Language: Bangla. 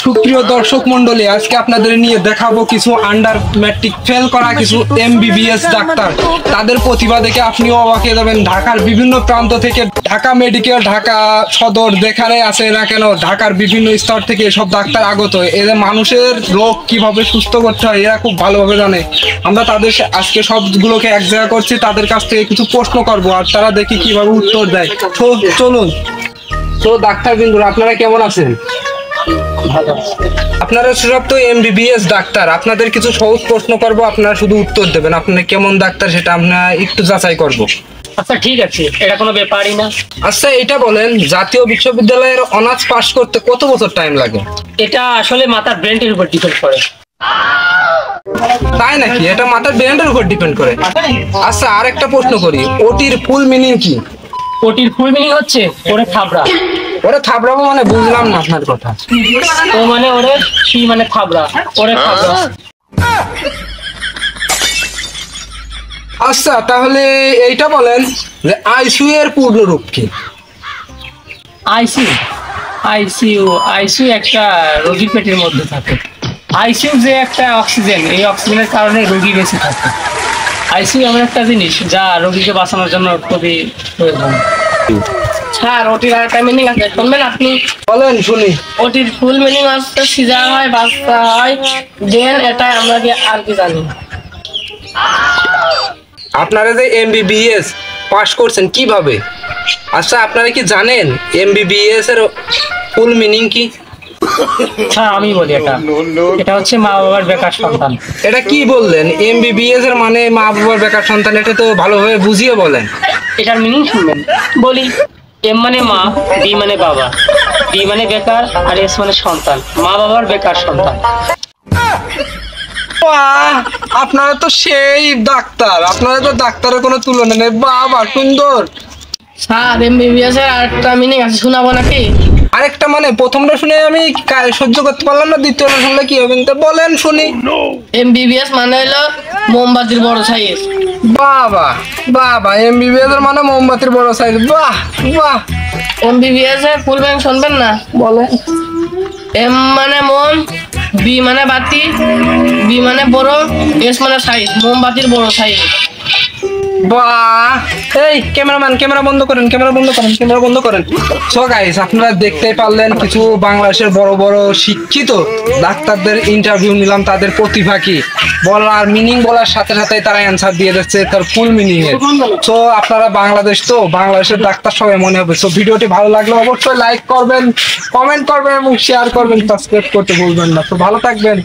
সুপ্রিয় দর্শক মন্ডলী, আজকে আপনাদের নিয়ে দেখাবো কিছু আন্ডার ম্যাট্রিক ফেল করা কিছু এমবিবিএস ডাক্তার। তাদের প্রতিভা দেখে আপনিও অবাক হয়ে যাবেন। ঢাকার বিভিন্ন প্রান্ত থেকে, ঢাকা মেডিকেল, ঢাকা সদর যেখানে আছে না কেন, ঢাকার বিভিন্ন স্তর থেকে এসব ডাক্তার আগত। এদের মানুষের রোগ কিভাবে সুস্থ করতে হয় এরা খুব ভালোভাবে জানে। আমরা তাদের আজকে সবগুলোকে এক জায়গা করছি, তাদের কাছ থেকে কিছু প্রশ্ন করবো আর তারা দেখি কিভাবে উত্তর দেয়। তো চলুন। তো ডাক্তার বিন্দুরা, আপনারা কেমন আছেন? আপনারা সব তো এমবিবিএস ডাক্তার, আপনাদের কিছু সহজ প্রশ্ন করবো, আপনারা শুধু উত্তর দেবেন। আপনারা কেমন ডাক্তার সেটা আমরা একটু যাচাই করব। আচ্ছা ঠিক আছে, এটা কোনো ব্যাপারই না। আচ্ছা এটা বলেন, জাতীয় বিশ্ববিদ্যালয়ের অনার্স পাস করতে কত বছর টাইম লাগে? এটা আসলে মাথার ব্রেনের উপর ডিপেন্ড করে। তাই নাকি? এটা মাথার ব্রেনের উপর ডিপেন্ড করে। আচ্ছা আর একটা প্রশ্ন করি, ওটির ফুল মিনিং কি? ওটির ফুল মিনিং হচ্ছে ওরে থাবড়া। ওরে থাবড়াবো মানে বুঝলাম না আপনার কথা। ও মানে ওরে কি মানে থাবড়া, ওরে থাবড়া। আচ্ছা তাহলে এইটা বলেন যে আইসিইউ এর পূর্ণ রূপ কি? আইসিইউ আইসিইউ আইসিইউ একটা রোগীর পেটের মধ্যে থাকে। আইসিইউ যে একটা অক্সিজেন, এই অক্সিজেনের কারণে রোগী বেঁচে থাকে। আইসিইউ এমন একটা জিনিস যা রোগীকে বাঁচানোর জন্য খুবই প্রয়োজন। স্যার ওটির আরেকটা মিনিং আছে, শুনবেন আপনি? বলেন শুনি। ওটির ফুল মিনিং হচ্ছে সিজার হয়, বাচ্চা হয়, দেন এটা আমরা আর কি জানি। আপনারা যে এমবিবিএস পাস করছেন কিভাবে? আচ্ছা আপনারা কি জানেন এমবিবিএস এর ফুল মিনিং কি? হ্যাঁ আমি বলি, এটা হচ্ছে মা বাবার বেকার সন্তান। এটা কি বললেন? এমবিবিএস এর মানে মা বাবার বেকার সন্তান, এটা তো ভালোভাবে বুঝিয়ে বলেন। এটার মিনিং শুনবেন, বলি। এম মানে মা, বি মানে বাবা, বি মানে বেকার, আর এস মানে সন্তান, মা বাবার বেকার সন্তান। বাহ, আপনারা তো সেই ডাক্তার, আপনারা তো ডাক্তারের কোনো তুলনা নেই। বাবা সুন্দর। স্যার এমবিবিএস এর আরেকটা মিনিং আছে, শোনাবো নাকি? আরেকটা মানে প্রথমটা শুনে আমি সহ্য করতে পারলাম না, দ্বিতীয়টা শুনলে কি হবে? তো বলেন শুনি। এমবিবিএস মানে হলো মোমবাতির বড় সাইজ। বাবা বাবা, এমবিবিএস এর মানে মোমবাতির বড় সাইজ। বাহ বাহ। এমবিবিএস এর ফুল মিনিং শুনবেন না? বলে। এম মানে মোম, বি মানে বাতি, বি মানে বড়, এস মানে সাইজ, মোমবাতির বড় সাইজ। বাহ। এই ক্যামেরাম্যান, ক্যামেরা বন্ধ করেন, ক্যামেরা বন্ধ করেন, ক্যামেরা বন্ধ করেন। সো গাইস, আপনারা দেখতেই পারলেন কিছু বাংলাদেশের বড় বড় শিক্ষিত ডাক্তারদের ইন্টারভিউ নিলাম, তাদের প্রতিভা কি বলার, মিনিং বলার সাথে সাথে তারা অ্যান্সার দিয়ে যাচ্ছে তার ফুল মিনিং এর। সো আপনারা বাংলাদেশ তো, বাংলাদেশের ডাক্তার সবাই মনে হবে। সো ভিডিওটি ভালো লাগলে অবশ্যই লাইক করবেন, কমেন্ট করবেন এবং শেয়ার করবেন, সাবস্ক্রাইব করতে ভুলবেন না। তো ভালো থাকবেন।